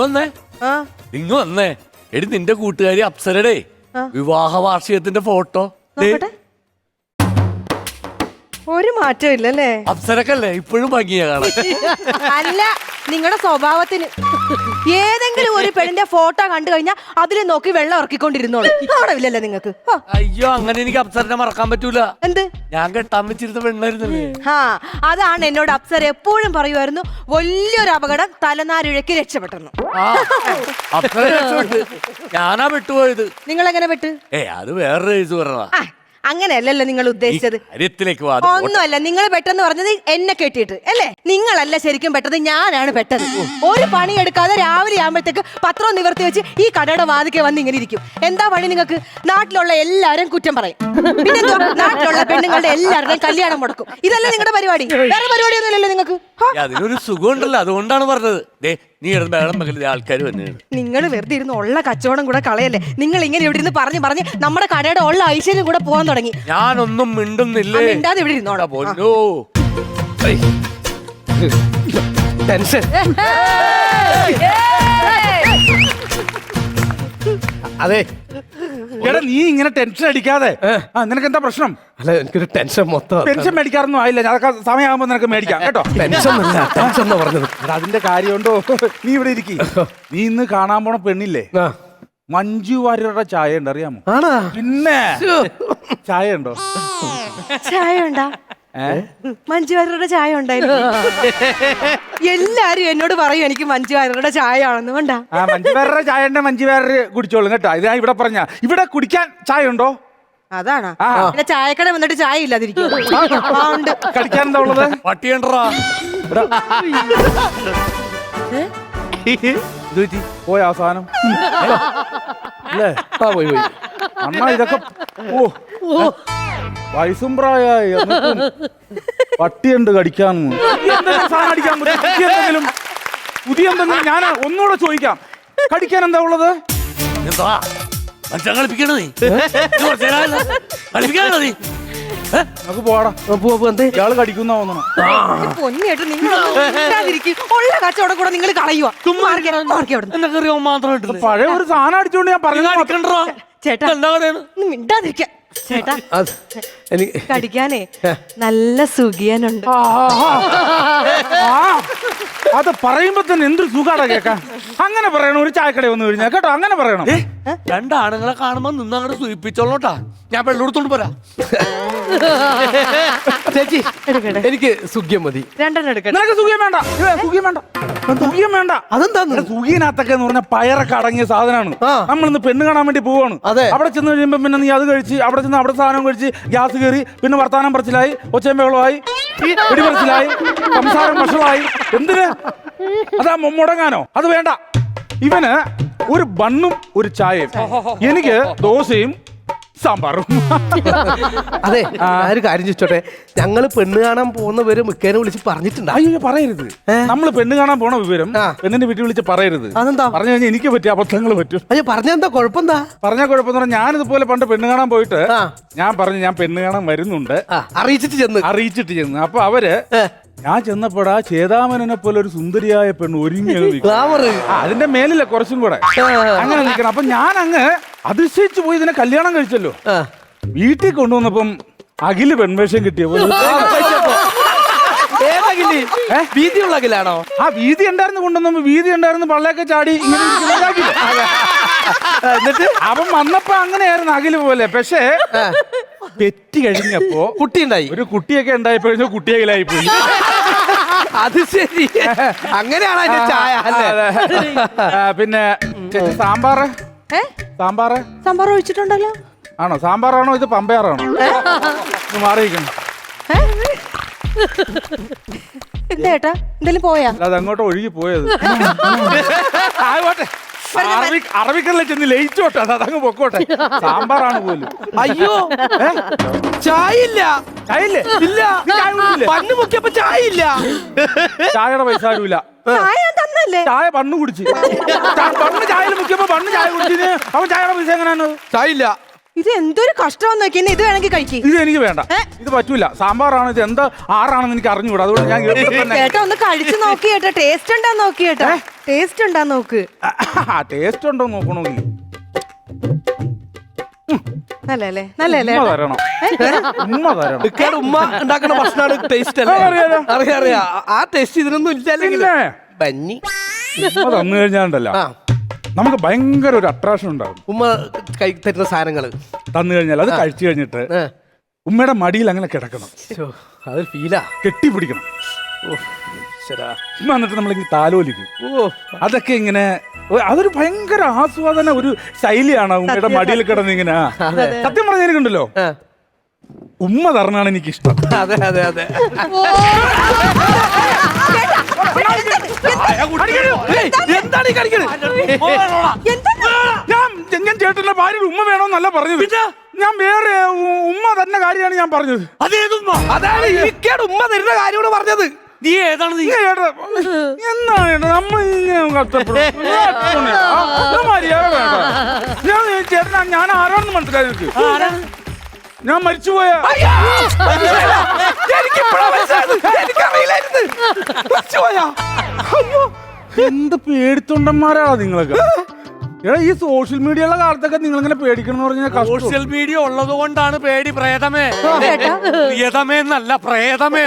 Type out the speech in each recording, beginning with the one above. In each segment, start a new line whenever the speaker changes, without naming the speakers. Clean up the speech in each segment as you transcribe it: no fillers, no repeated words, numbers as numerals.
വന്നേ ഇങ്ങ് വന്നേ. എടി നിന്റെ കൂട്ടുകാരി അപ്സരയുടെ വിവാഹ വാർഷികത്തിന്റെ ഫോട്ടോ.
ഒരു മാറ്റം ഇല്ലല്ലേ?
അപ്സരക്കല്ലേ ഇപ്പോഴും ഭംഗിയാ കാണാൻ.
അല്ല, നിങ്ങളുടെ സ്വഭാവത്തിന് ഏതെങ്കിലും ഒരു പെണ്ണിന്റെ ഫോട്ടോ കണ്ടു കഴിഞ്ഞാൽ അതിൽ നോക്കി വെള്ളം ഇറക്കിക്കൊണ്ടിരുന്നോളൂ. കാണവില്ലല്ലേ നിങ്ങൾക്ക്?
അയ്യോ, അങ്ങനെ എനിക്ക് അപ്സരനെ മറക്കാൻ പറ്റൂല.
എന്ത്?
ഞാൻ കെട്ടാൻ വെച്ചിരുന്ന പെണ്ണായിരുന്നല്ലേ.
അതാണ് എന്നോട് അപ്സര എപ്പോഴും പറയുമായിരുന്നു, വലിയൊരു അപകടം തലനാരിഴയ്ക്ക് രക്ഷപ്പെട്ടെന്നു.
അപ്സര രക്ഷപ്പെട്ടു, ഞാനാ പെട്ടുപോയത്.
നിങ്ങൾ എങ്ങനെ പെട്ട്?
അത് വേറൊരു കേസ് പറഞ്ഞതാ.
അങ്ങനെയല്ലല്ലോ നിങ്ങൾ ഉദ്ദേശിച്ചത്. ഒന്നുമല്ല, നിങ്ങൾ പെട്ടെന്ന് പറഞ്ഞത് എന്നെ കെട്ടിയിട്ട് അല്ലേ? നിങ്ങളല്ല ശരിക്കും പെട്ടത്, ഞാനാണ് പെട്ടത്. ഒരു പണിയെടുക്കാതെ രാവിലെ ആകുമ്പോഴത്തേക്ക് പത്രം നിവർത്തി വെച്ച് ഈ കടയുടെ വാതിക്കെ വന്ന് ഇങ്ങനെ ഇരിക്കും. എന്താ പണി നിങ്ങൾക്ക്? നാട്ടിലുള്ള എല്ലാവരും കുറ്റം പറയും. പിന്നെ നാട്ടിലുള്ള പെണ്ണുങ്ങളുടെ എല്ലാവരുടെയും കല്യാണം മുടക്കും. ഇതല്ല നിങ്ങളുടെ പരിപാടി. വേറെ പരിപാടിയൊന്നുമില്ലല്ലോ നിങ്ങൾക്ക്.
അതിനൊരു സുഖമുണ്ടല്ലോ, അതുകൊണ്ടാണ് പറഞ്ഞത്. നീ ആൾക്കാർ വന്നു.
നിങ്ങൾ വെറുതെ ഇരുന്ന് ഉള്ള കച്ചവടം കൂടെ കളയല്ലേ? നിങ്ങൾ ഇങ്ങനെ ഇവിടെ ഇരുന്ന് പറഞ്ഞ് പറഞ്ഞ് നമ്മുടെ കടയുടെ ഉള്ള ഐശ്വര്യം കൂടെ പോകാൻ തുടങ്ങി.
ഞാനൊന്നും മിണ്ടുന്നില്ലേ?
മിണ്ടാതെ ഇവിടെ ഇരുന്നോടാ.
പൊന്നോ,
ടെൻഷൻ. അതെ
എടാ, നീ ഇങ്ങനെ ടെൻഷൻ അടിക്കാതെ. നിനക്ക് എന്താ പ്രശ്നം?
അല്ല, എനിക്കൊരു ടെൻഷൻ മൊത്തം.
പെൻഷൻ മേടിക്കാറൊന്നും ആയില്ല. അതൊക്കെ സമയമാകുമ്പോ നിനക്ക് മേടിക്കാം കേട്ടോ.
ടെൻഷൻ ടെൻഷൻ പറഞ്ഞത്.
അതിന്റെ കാര്യമുണ്ടോ? നീ ഇവിടെ ഇരിക്കും. നീ ഇന്ന് കാണാൻ പോണ പെണ്ണില്ലേ, മഞ്ജു വാര്യരുടെ ചായ ഉണ്ട്, അറിയാമോ?
ആണോ?
പിന്നെ ചായ ഉണ്ടോ?
ചായ ഉണ്ടാ? മഞ്ജു വാര്യരുടെ ചായ ഉണ്ടായിരുന്നു. എല്ലാരും എന്നോട് പറയും എനിക്ക് മഞ്ജു വാര്യരുടെ ചായ ആണെന്ന്. കൊണ്ടാ
മഞ്ജു വാര്യരുടെ ചായ ഉണ്ട്, മഞ്ജു വാര്യർ കുടിച്ചോളും കേട്ടോ. ഇത് ഞാൻ ഇവിടെ പറഞ്ഞ. ഇവിടെ കുടിക്കാൻ ചായ ഉണ്ടോ?
അതാണ്. പിന്നെ ചായക്കട വന്നിട്ട് ചായ ഇല്ലാതിരിക്കും.
കടിക്കാൻ എന്താ ഉള്ളത്?
പട്ടിയണ്ടാ
പോയ ആ സാധനം അല്ലേ?
പോയി പോയി.
അണ്ണാ ഇതൊക്കെ വയസ്സും പ്രായമായി പട്ടിയുണ്ട് കടിക്കാൻ. സാധനം അടിക്കാൻ പറ്റും? പുതിയ എന്തെങ്കിലും ഞാൻ ഒന്നുകൂടെ ചോദിക്കാം. കടിക്കാൻ എന്താ ഉള്ളത്?
എന്താ കളിപ്പിക്കണോ നീ? കളിപ്പിക്കാണോ നീ?
നമുക്ക് പോടാ. ഇയാള് കടിക്കുന്ന തോന്നണം.
പൊന്നിയായിട്ട് നിങ്ങൾ ഉള്ള കച്ചവടം കൂടെ നിങ്ങൾ കളയുക.
പഴയ ഒരു സാധനം അടിച്ചോണ്ട് ഞാൻ പറഞ്ഞു.
ചേട്ടാ മിണ്ടാതിരിക്കാം. ചേട്ടാ കടിക്കാനേ നല്ല സുഖിയനുണ്ട്.
അത് പറയുമ്പോ തന്നെ എന്തൊരു സുഖാടാ കേക്കാൻ. അങ്ങനെ പറയണം ഒരു ചായക്കട വന്നു കഴിഞ്ഞാൽ കേട്ടോ. അങ്ങനെ പറയണം.
രണ്ടാണുങ്ങളെ കാണുമ്പോ നിന്നങ്ങടെ സൂചിപ്പിച്ചോളൂട്ടാ. ഞാൻ വെള്ളെടുത്തോണ്ട് പോരാ.
ചേച്ചി എനിക്ക് സുഖ്യം മതി.
രണ്ടെണ്ണം എടുക്കണം.
നിനക്ക് സുഖം വേണ്ട. സുഖം വേണ്ട. സുഖം വേണ്ട.
അതെന്താ?
സുഖിനകത്തൊക്കെ എന്ന് പറഞ്ഞാൽ പയറൊക്കെ അടങ്ങിയ സാധനമാണ്. നമ്മളിന്ന് പെണ്ണ് കാണാൻ വേണ്ടി പോവാണ്. അവിടെ ചെന്ന് കഴിയുമ്പോ പിന്നെ നീ അത് കഴിച്ച് അവിടെ ചെന്ന് അവിടെ സാധനം കഴിച്ച് ഗ്യാസ് കയറി പിന്നെ വർത്താനം പറച്ചിലായി, ഒച്ചയും ബഹളമായി, വെടിപറച്ചിലായി, സംസാരം വഷളായി. എന്തിന്? അതാ മുടങ്ങാനോ? അത് വേണ്ട. ഇവന് ഒരു ബണ്ണും ഒരു ചായയും, എനിക്ക് ദോശയും സാമ്പാറും.
അതെ, ഒരു കാര്യം ചോദിച്ചോട്ടെ. ഞങ്ങള് പെണ്ണ് കാണാൻ പോകുന്ന വിവരം മിക്കേനെ വിളിച്ച് പറഞ്ഞിട്ടുണ്ട്.
അയ്യോ പറയരുത്. നമ്മള് പെണ്ണ് കാണാൻ പോണ വിവരം പെണ്ണിന്റെ വീട്ടിൽ വിളിച്ച് പറയരുത്.
അതെന്താ?
പറഞ്ഞു കഴിഞ്ഞാൽ എനിക്ക് പറ്റിയ അബദ്ധങ്ങൾ പറ്റും.
അയ്യോ പറഞ്ഞെന്താ കുഴപ്പമെന്താ?
പറഞ്ഞ കുഴപ്പമെന്ന് പറഞ്ഞാൽ ഞാനിതുപോലെ പണ്ട് പെണ്ണ് കാണാൻ പോയിട്ട് ഞാൻ പറഞ്ഞു ഞാൻ പെണ്ണ് കാണാൻ വരുന്നുണ്ട്, അറിയിച്ചിട്ട് ചെന്ന്. അപ്പൊ അവര് ഞാൻ ചെന്നപ്പോടാ ചേതാമനെ പോലെ ഒരു സുന്ദരിയായ പെണ്ണ് ഒരുങ്ങി അതിന്റെ മേലില്ല കുറച്ചും കൂടെ അങ്ങനെ നിൽക്കണം. അപ്പൊ ഞാൻ അങ്ങ് അതിശയിച്ചു പോയി. ഇതിനെ കല്യാണം കഴിച്ചല്ലോ. വീട്ടിൽ കൊണ്ടുവന്നപ്പം അഖില് പെൺവേഷം കിട്ടിയ
വീതിയുള്ള അഖിലാണോ?
ആ വീതി ഉണ്ടായിരുന്നു. കൊണ്ടുവന്നപ്പോ വീതി ഉണ്ടായിരുന്നു. പള്ളയൊക്കെ ചാടി ഇങ്ങനെ എന്നിട്ട് അവൻ വന്നപ്പോ അങ്ങനെയായിരുന്നു അഖില് പോലെ. പക്ഷേ പെറ്റി കഴിഞ്ഞപ്പോ കുട്ടി ഉണ്ടായി. ഒരു കുട്ടിയൊക്കെ ഉണ്ടായപ്പോഴും കുട്ടിയകലായി പോയി.
അത് ശരി. അങ്ങനെയാണ് അതിന്റെ ചായ അല്ലേ?
പിന്നെ സാമ്പാറ്
സാമ്പാർ ഒഴിച്ചിട്ടുണ്ടല്ലോ.
ആണോ? സാമ്പാറാണോ ഇത് പമ്പയാറാണോ? മാറിയിരിക്കണം.
എന്താ എന്തെങ്കിലും പോയാ?
അത് അങ്ങോട്ട് ഒഴുകി പോയത്. അറബിക്കറിലെ ചെന്ന് ലയിച്ചോട്ടെ. അതങ്ങ് പൊക്കോട്ടെ. സാമ്പാറാണ് പോലും.
അയ്യോ ചായയില്ല.
ചായയില്ലേ? ഇല്ല.
പണ്ണ് മുക്കിയപ്പോ ചായയില്ല.
ചായയുടെ പൈസ ആരുമില്ല. ചായ പണ്ണ് കുടിച്ച്. പണ്ണ് ചായയിൽ മുക്കിയപ്പോ പണ്ണ് ചായ കുടിച്ചിന്. അവൻ ചായയുടെ പൈസ എങ്ങനെയാണ്?
ചായയില്ല.
ഇത് എന്തൊരു കഷ്ടമെന്ന് നോക്കിയെന്നെ ഇത് വേണമെങ്കിൽ കഴിക്കും.
ഇത് എനിക്ക് വേണ്ട, ഇത് പറ്റൂല. സാമ്പാറാണ്, ഇത് എന്താ ആറാണെന്ന് എനിക്ക് അറിഞ്ഞുകൂടാ. അതുകൊണ്ട് ഞാൻ
ചേട്ടാ ഒന്ന് കഴിച്ചു നോക്കി കേട്ടോ, ടേസ്റ്റ് ഉണ്ടാ നോക്കി കേട്ടോ, ടേസ്റ്റ് ഉണ്ടാ നോക്ക്.
ടേസ്റ്റ് ഉണ്ടോ നോക്കണമെങ്കിൽ
നല്ലല്ലേ, നല്ലല്ലേ?
ഉമ്മ തരണം, ഉമ്മ തരണം.
ഇക്കയുടെ ഉമ്മ ഉണ്ടാക്കുന്ന ഭക്ഷണമാണ് ടേസ്റ്റ് അല്ലേ? അറിയാം. ആ ടേസ്റ്റ് ഇതിനൊന്നും ഇല്ലല്ലേ? ബന്നി
ഉമ്മ തന്നു കഴിഞ്ഞാണ്ടല്ലോ നമുക്ക് ഭയങ്കര ഒരു അട്രാക്ഷൻ ഉണ്ടാകും.
ഉമ്മ കൈ തരുന്ന സാധനങ്ങള്
തന്നു കഴിഞ്ഞാൽ അത് കഴിച്ചു കഴിഞ്ഞിട്ട് ഉമ്മയുടെ മടിയിൽ അങ്ങനെ കിടക്കണം,
അതൊരു ഫീലാ.
കെട്ടിപ്പിടിക്കണം. ഉമ്മ എന്നിട്ട് നമ്മളിങ്ങനെ താലോലിക്കും. അതൊക്കെ ഇങ്ങനെ അതൊരു ഭയങ്കര ആസ്വാദന ഒരു ശൈലിയാണ്. ഉമ്മയുടെ മടിയിൽ കിടന്ന് ഇങ്ങനെ സത്യം പറഞ്ഞ എനിക്കുണ്ടല്ലോ ഉമ്മ തരണാണ് എനിക്കിഷ്ടം.
അതെ അതെ അതെ. എന്താണ് ഈ കാണിക്കണത്?
ഞാൻ ചേട്ടന്റെ ഭാര്യ ഉമ്മ വേണോന്നല്ല പറഞ്ഞത്, ഞാൻ വേറെ ഉമ്മ തന്നെ കാര്യമാണ് ഞാൻ പറഞ്ഞത്.
അതാണ് ഇക്കയുടെ ഉമ്മ തരുന്ന കാര്യം പറഞ്ഞത്.
നീ ഏതാണ് നീ?
എന്താണ് നമ്മൾ ചേട്ടനാ, ഞാൻ ആരാണെന്ന് മനസ്സിലായി നിനക്ക്? ഞാൻ മരിച്ചുപോയ എന്ത് പേടിത്തൊണ്ടന്മാരാണ് നിങ്ങളൊക്കെ. എടാ ഈ സോഷ്യൽ മീഡിയയുള്ള കാലത്തൊക്കെ നിങ്ങൾ ഇങ്ങനെ പേടിക്കണം എന്ന് പറഞ്ഞാൽ
സോഷ്യൽ മീഡിയ ഉള്ളത് കൊണ്ടാണ് പേടി. പ്രേതമേ, പ്രിയതമേ എന്നല്ല, പ്രേതമേ.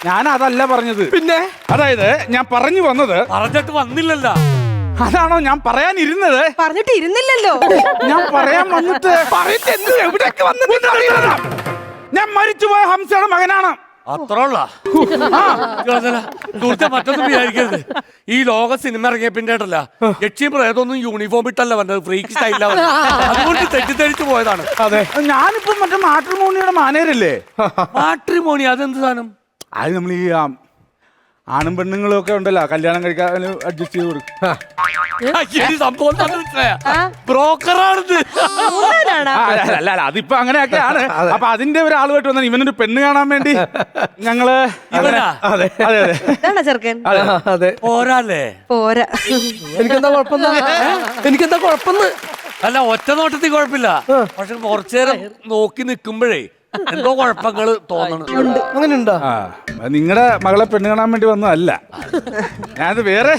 ഞാൻ അതല്ല പറഞ്ഞത്.
പിന്നെ
അതായത് ഞാൻ പറഞ്ഞു വന്നത്
പറഞ്ഞിട്ട് വന്നില്ലല്ലോ.
അതാണോ ഞാൻ പറയാനിരുന്നത്?
പറഞ്ഞിട്ട് ഇരുന്നില്ലല്ലോ.
ഞാൻ പറയാൻ വന്നിട്ട്
എവിടെയൊക്കെ വന്നിട്ട്
ഞാൻ മരിച്ചുപോയ ഹംസയുടെ മകനാണ്.
അത്രയുള്ള സുഹൃത്തെ, മറ്റൊന്നും വിചാരിക്കരുത്. ഈ ലോക സിനിമ ഇറങ്ങിയ പിന്നീടല്ല യക്ഷി പ്രേതൊന്നും യൂണിഫോം ഇട്ടല്ല വന്നത്, ഫ്രീക്ക് സ്റ്റൈലാ വന്നത്. അതുകൊണ്ട് തെറ്റിദ്ധരിച്ചു പോയതാണ്.
അതെ, ഞാനിപ്പോ മറ്റേ മാട്രിമോണിയുടെ മാനേജരല്ലേ.
മാട്രിമോണി അതെന്ത് സാധനം?
അത് നമ്മൾ ഈ ആണും പെണ്ണുങ്ങളും ഒക്കെ ഉണ്ടല്ലോ, കല്യാണം കഴിക്കാൻ അഡ്ജസ്റ്റ് ചെയ്ത് കൊടുക്കും.
ബ്രോക്കറാണിത്.
അല്ല അതിപ്പോ അങ്ങനെയൊക്കെയാണ്. അപ്പൊ അതിന്റെ ഒരാളുമായിട്ട് വന്നാൽ ഇവനൊരു പെണ്ണ് കാണാൻ വേണ്ടി ഞങ്ങള്
അതെ
ഇതാണോ ചെറുക്കൻ?
അതെ.
പോരാല്ലേ?
പോരാ.
എനിക്കെന്താ കുഴപ്പമെന്ന്? എനിക്കെന്താ കുഴപ്പമെന്ന്?
അല്ല, ഒറ്റ നോട്ടത്തിൽ കുഴപ്പമില്ല, പക്ഷെ കുറച്ചേരം നോക്കി നിക്കുമ്പോഴേ എന്തോ കുഴപ്പങ്ങള് തോന്നണം.
അങ്ങനെയുണ്ടോ?
നിങ്ങളുടെ മകളെ പെണ്ണ് കാണാൻ വേണ്ടി വന്നതല്ല, ഞാനത് വേറെ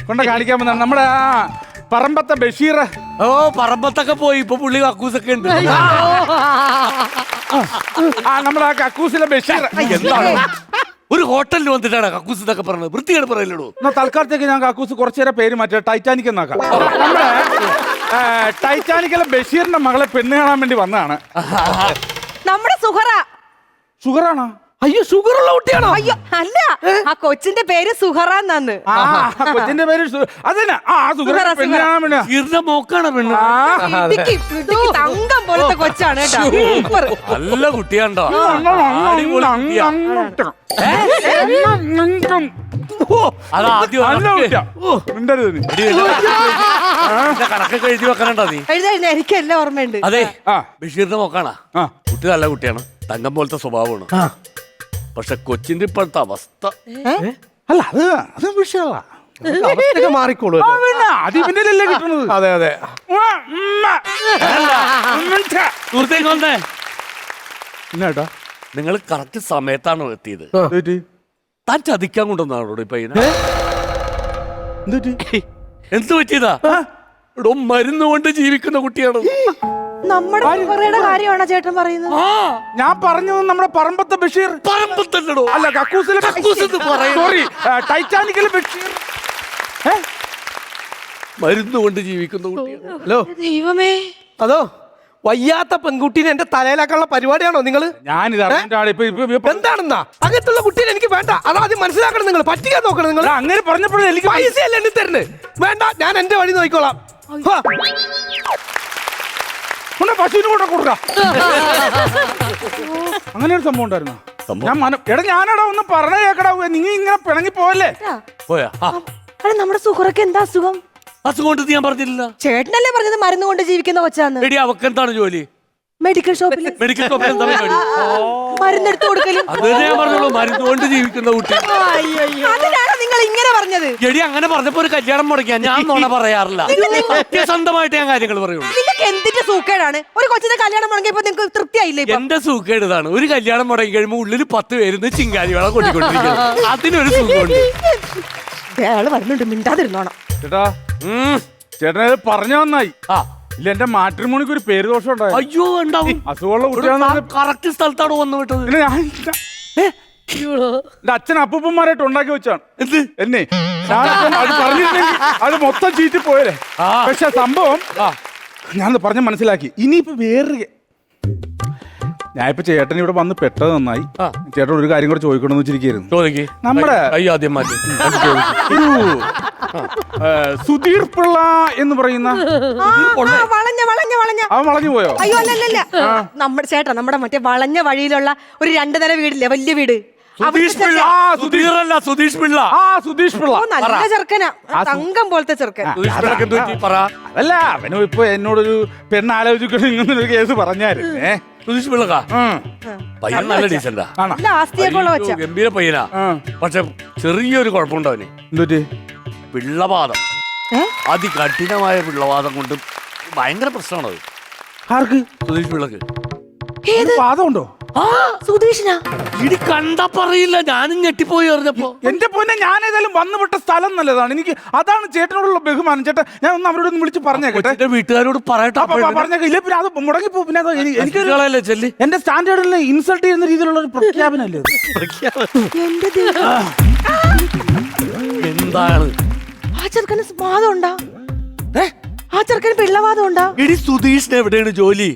കൊണ്ട് കാണിക്കാൻ വന്നതാണ്. നമ്മുടെ ആ പറമ്പത്തെ ബഷീർ.
ഓ, പറമ്പത്തൊക്കെ പോയി, ഇപ്പൊ പുള്ളി കക്കൂസൊക്കെ ഉണ്ട്.
നമ്മുടെ ആ കക്കൂസിലെ ബഷീർ.
എന്താണ് ഒരു ഹോട്ടലിൽ വന്നിട്ടാണ് കക്കൂസ് എന്നൊക്കെ പറഞ്ഞത്? വൃത്തികേട് പറയല്ലോ.
തൽക്കാലത്തേക്ക് ഞാൻ കക്കൂസ് കുറച്ചേരം പേര് മാറ്റി ടൈറ്റാനിക് എന്നാക്കാം. നമ്മുടെ ടൈറ്റാനിക്കിലെ ബഷീറിന്റെ മകളെ പെണ്ണ് കാണാൻ വേണ്ടി വന്നതാണ്.
നമ്മുടെ സുഹറ.
ഷുഗറാണോ?
അയ്യോ, ഷുഗർ ഉള്ള കുട്ടിയാണോ?
അയ്യോ അല്ല, ആ കൊച്ചിന്റെ പേര് സുഹറ എന്നാന്ന്.
കൊച്ചിന്റെ പേര് അതന്നെ.
ഈറിന്റെ മോക്കാണ് പെണ്ണ്.
തങ്കം പോലത്തെ കൊച്ചാണ് കേട്ടോ. സൂപ്പർ.
നല്ല കുട്ടിയാണ്ടോ? കണക്കൊക്കെ എഴുതി വെക്കാനുണ്ടോ നീ?
എനിക്ക് എല്ലാം ഓർമ്മയുണ്ട്.
അതെ, ബഷീറിന്റെ മോക്കാണാ. കുട്ടി നല്ല കുട്ടിയാണ്, തങ്കം പോലത്തെ സ്വഭാവമാണ്. പക്ഷെ കൊച്ചിന്റെ ഇപ്പോഴത്തെ അവസ്ഥ
അല്ല, അത് വിഷയമല്ല,
മാറിക്കോളൂ.
അതിവന്റെ കിട്ടുന്നത്.
അതെ അതെ.
സുഹൃത്തേക്ക് വന്നേ.
എന്നാ
നിങ്ങൾ കറക്റ്റ് സമയത്താണോ എത്തിയത്? താൻ ചതിക്കാൻ കൊണ്ടുവന്നാണോ ഇപ്പൊ? എന്ത് പറ്റിയതാ? ഇവിടെ മരുന്ന് കൊണ്ട് ജീവിക്കുന്ന കുട്ടിയാണ്.
നമ്മുടെ സുഹറയുടെ കാര്യമാണോ ചേട്ടൻ പറയുന്നത്?
ഞാൻ പറഞ്ഞത് നമ്മുടെ പറമ്പത്തെ ബഷീർ.
പറമ്പത്തല്ലോ,
അല്ല കക്കൂസിലെ ടൈറ്റാനിക്കിലെ ബഷീർ.
മരുന്ന് കൊണ്ട് ജീവിക്കുന്ന കുട്ടിയാണ്.
ഹലോ
ദൈവമേ,
അതോ വയ്യാത്ത പെൺകുട്ടീനെ എന്റെ തലയിലാക്കാനുള്ള പരിപാടിയാണോ നിങ്ങള്?
ഞാനിത്
എന്താണെന്നാ അങ്ങനത്തുള്ള കുട്ടീനെ എനിക്ക് വേണ്ട. അതാദ്യം മനസ്സിലാക്കണം. നിങ്ങൾ പറ്റിക്കാൻ നോക്കണം. നിങ്ങൾ
അങ്ങനെ പറഞ്ഞപ്പോഴേ എനിക്ക്
പൈസയല്ല എണ്ണി തരുന്നത്. വേണ്ട, ഞാൻ എന്റെ വഴി നോക്കിക്കോളാം.
പശുവിന് കൂടെ കൊടുക്കാം. അങ്ങനെ ഒരു സംഭവം ഉണ്ടായിരുന്നോ? ഞാനടാ ഒന്ന് പറഞ്ഞ കേക്കടാ, നീ ഇങ്ങനെ പിണങ്ങി പോയല്ലേ?
പോയാ?
നമ്മുടെ സുഹറക്ക് എന്താ അസുഖം?
അസുഖം കൊണ്ട് ഞാൻ പറഞ്ഞില്ല.
ചേട്ടനല്ലേ പറഞ്ഞത് മരുന്ന് കൊണ്ട് ജീവിക്കുന്ന കൊച്ചാന്ന്?
എടി, അവക്ക് എന്താണ് ജോലി?
മെഡിക്കൽ ഷോപ്പിൽ.
മെഡിക്കൽ ഷോപ്പിൽ എന്താ പരിപാടി?
മരുന്നെടുത്ത് കൊടുക്കലും.
അത് ഞാൻ പറഞ്ഞോളൂ, മരുന്ന് കൊണ്ട് ജീവിക്കുന്ന കുട്ടി.
അതിനാണോ നിങ്ങൾ നിങ്ങൾ ഇങ്ങനെ പറഞ്ഞത്?
എടി അങ്ങനെ പറഞ്ഞപ്പോ ഒരു കല്യാണം മുടക്കിയാ ഞാൻ നുണ പറയാറില്ല. സത്യസന്ധമായിട്ട് ഞാൻ കാര്യങ്ങൾ പറയുള്ളൂ.
നിങ്ങൾക്ക് എന്തിന്റെ സൂക്കേടാണ്? ഒരു കൊച്ചിന്റെ കല്യാണം മുടങ്ങിയപ്പോ നിങ്ങൾക്ക് തൃപ്തിയായില്ലേ?
എന്റെ സൂക്കേട് ഇതാണ്, ഒരു കല്യാണം മുടങ്ങി കഴിയുമ്പോ ഉള്ളിൽ 10 പേരുന്ന് ചിങ്കാരി വേളം കൊട്ടിക്കൊണ്ടിരിക്കുന്നത്. അതിനൊരു സുഖമുണ്ട്.
അയാള് വരുന്നുണ്ട്, മിണ്ടാതിരുന്നോണം.
ചേട്ടാ ചേട്ടനത് പറഞ്ഞു നന്നായി. ഇല്ല എന്റെ മാട്രിമോണിക്ക് ഒരു പേര് ദോഷം ഉണ്ടായി.
അയ്യോ ഉണ്ടാവും.
അസുഖമുള്ള കുട്ടിയാണ്.
കറക്റ്റ് സ്ഥലത്താണ് വന്നു വിട്ടത്.
എന്റെ അച്ഛൻ അപ്പൂപ്പന്മാരായിട്ട് ഉണ്ടാക്കി വെച്ചാണ് എന്നെ. അത് പറഞ്ഞിട്ടുണ്ടെങ്കിൽ അത് മൊത്തം ചീറ്റി പോയല്ലേ. പക്ഷെ സംഭവം ഞാനത് പറഞ്ഞ മനസ്സിലാക്കി. ഇനിയിപ്പോ വേറെ ഞാനിപ്പോ ചേട്ടൻ ഇവിടെ വന്ന് പെട്ടത് നന്നായി. ചേട്ടൻ ഒരു കാര്യം കൂടെ ചോദിക്കണമെന്ന് വെച്ചിരിക്കുന്നു. നമ്മുടെ ഒരു സുധീർ പിള്ള എന്ന് പറയുന്ന അവൻ വളഞ്ഞു പോയോ?
അയ്യോ അല്ലല്ല, നമ്മുടെ ചേട്ടാ, നമ്മുടെ മറ്റേ വളഞ്ഞ വഴിയിലുള്ള ഒരു 2 നില വീടില്ലേ, വലിയ വീട്.
സുധീഷ് പിള്ള. സുധീഷ് പിള്ള.
സുധീഷ് പിള്ള
നല്ല ചെറുക്കനാ, തങ്കം പോലത്തെ ചെറുക്കൻ.
അതല്ല, അവനും ഇപ്പൊ എന്നോടൊരു പെണ്ണ് ആലോചിക്കണം ഇങ്ങനൊരു കേസ് പറഞ്ഞായിരുന്നേ.
സുധീഷ് പിള്ളക്കാ പയ്യൻ നല്ല ഡീസന്റാ,
നല്ല ആസ്തിയൊക്കെ ഉള്ള വെച്ച
ഗംഭീര പയ്യനാ. പക്ഷെ ചെറിയൊരു കുഴപ്പമുണ്ടോ അവന്?
എന്തുപറ്റി?
പിള്ളവാദം, അതികഠിനമായ പിള്ളവാദം കൊണ്ട് ഭയങ്കര പ്രശ്നമാണോ?
ആർക്ക്?
സുധീഷ് പിള്ളക്ക്
വാദമുണ്ടോ?
സുധീഷിനാ?
ഇടി കണ്ടാ പറയില്ല, ഞാനും ഞെട്ടിപ്പോയി അറിഞ്ഞപ്പോ.
എന്റെ പൊന്നെ, ഞാൻ ഏതായാലും വന്നുപെട്ട സ്ഥലം നല്ലതാണ്. എനിക്ക് അതാണ് ചേട്ടനോടുള്ള ബഹുമാനം. ചേട്ടാ ഞാൻ ഒന്ന് അവരോട് ഒന്ന് വിളിച്ച് പറഞ്ഞേക്കട്ടെ.
വീട്ടുകാരോട് പറയട്ടെ.
പറഞ്ഞേക്കാം. ഇല്ല പിന്നെ അത് മുടങ്ങിപ്പോ. പിന്നെ
എനിക്ക് ചെല്ലി
എന്റെ സ്റ്റാൻഡേർഡിൽ ഇൻസൾട്ട് ചെയ്യുന്ന രീതിയിലുള്ള ഒരു പ്രഖ്യാപനല്ലേ
എന്താണ്?
ആ ചെറുക്കന് വാദം ഉണ്ടാ? ആ ചെറുക്കന് പിള്ളവാദം ഉണ്ടാ?
ഇടി സുധീഷിന് എവിടെയാണ് ജോലി?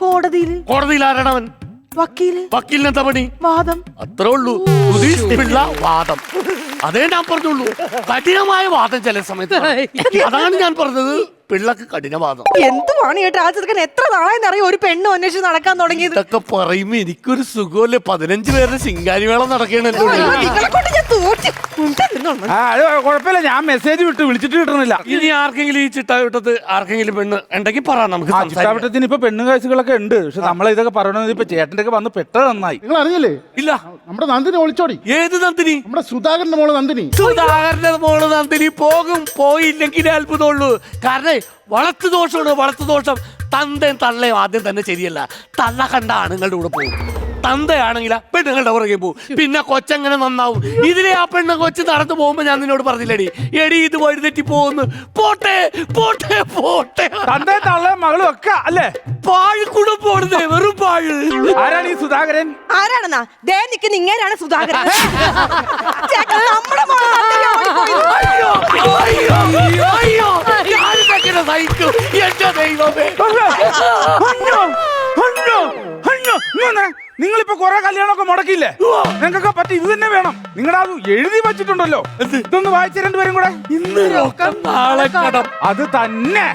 കോടതിയിൽ ആരാണ് അവൻ? വക്കീലിന് എന്താ പണി?
വാദം.
അത്രേ ഉള്ളൂ. സുധീഷ് പിള്ള വാദം, അതേ ഞാൻ പറഞ്ഞുള്ളൂ. കഠിനമായ വാദം ചില സമയത്ത്. അതാണ് ഞാൻ പറഞ്ഞത്, പിള്ളക്ക് കഠിനവാദം.
എന്തുവാണ് ചേട്ടാ, ആ ചെറുക്കൻ എത്ര നാളായെന്ന് അറിയോ ഒരു പെണ്ണ് അന്വേഷിച്ച് നടക്കാൻ തുടങ്ങിയത്?
ഇതൊക്കെ പറയുമ്പോ എനിക്കൊരു സുഖമല്ലേ. 15 പേരുടെ ശിങ്കാരിവേളം നടക്കണ.
കുഴപ്പമില്ല, ഞാൻ മെസ്സേജ് വിട്ട് വിളിച്ചിട്ട് കിട്ടണില്ല.
ഇനി ആർക്കെങ്കിലും ഈ ചിട്ടാവിട്ടത് ആർക്കെങ്കിലും പെണ്ണ് ഉണ്ടെങ്കിൽ പറ, നമുക്ക്
ചിട്ടാവിട്ടത്തിന് ഇപ്പൊ പെണ്ണ് കേസുകളൊക്കെ ഉണ്ട്. പക്ഷെ നമ്മൾ ഇതൊക്കെ പറയണത് ഇപ്പൊ ചേട്ടന്റെ ഒക്കെ വന്ന് പെട്ടത് നന്നായി.
നിങ്ങൾ അറിഞ്ഞില്ലേ?
ഇല്ല.
നമ്മുടെ നന്ദിനി ഒളിച്ചോടി.
ഏത് നന്ദിനി?
നമ്മുടെ സുധാകരന്റെ മോള് നന്ദിനി.
സുധാകരന്റെ മോള് നന്ദിനി പോകും. പോയില്ലെങ്കിലേ അത്ഭുതമുള്ളൂ. കാരണം വളർത്തു ദോഷമാണ്, വളർത്തു ദോഷം. തന്തയും തള്ളയും ആദ്യം തന്നെ ശരിയല്ല. തള്ള കണ്ട ആണുങ്ങളുടെ കൂടെ പോകും, തന്തയാണെങ്കിൽ പെണ്ണുങ്ങളുടെ പുറകെ പോകും. പിന്നെ കൊച്ചെങ്ങനെ നന്നാവും? ഇതിലെ ആ പെണ്ണ് കൊച്ചു നടന്നു പോകുമ്പോ ഞാൻ നിന്നോട് പറഞ്ഞില്ലടി, എടി ഇത് വഴി തെറ്റി പോകുന്നു. പോട്ടെ പോട്ടെ പോട്ടെ.
തന്തയും തള്ളയും മകളും ഒക്കെ അല്ലേ
പാഴ് കൂടെ പോണത്, വെറും പാഴ്.
ആരാണ് ഈ സുധാകരൻ?
ആരാണെന്നാ? ദേ നിൽക്കുന്ന ഇങ്ങനെയാണ് സുധാകരൻ.
എന്റെ ദൈവമേ.
നിങ്ങളിപ്പോ കൊറേ കല്യാണമൊക്കെ മുടക്കിയില്ലേ? നിങ്ങൾക്കൊക്കെ പറ്റി ഇത് തന്നെ വേണം. നിങ്ങളുടെ അത് എഴുതി വെച്ചിട്ടുണ്ടല്ലോ, ഇതൊന്ന് വായിച്ച 2 പേരും കൂടെ.
ഇന്ന് നാളെ കടം.
അത് തന്നെ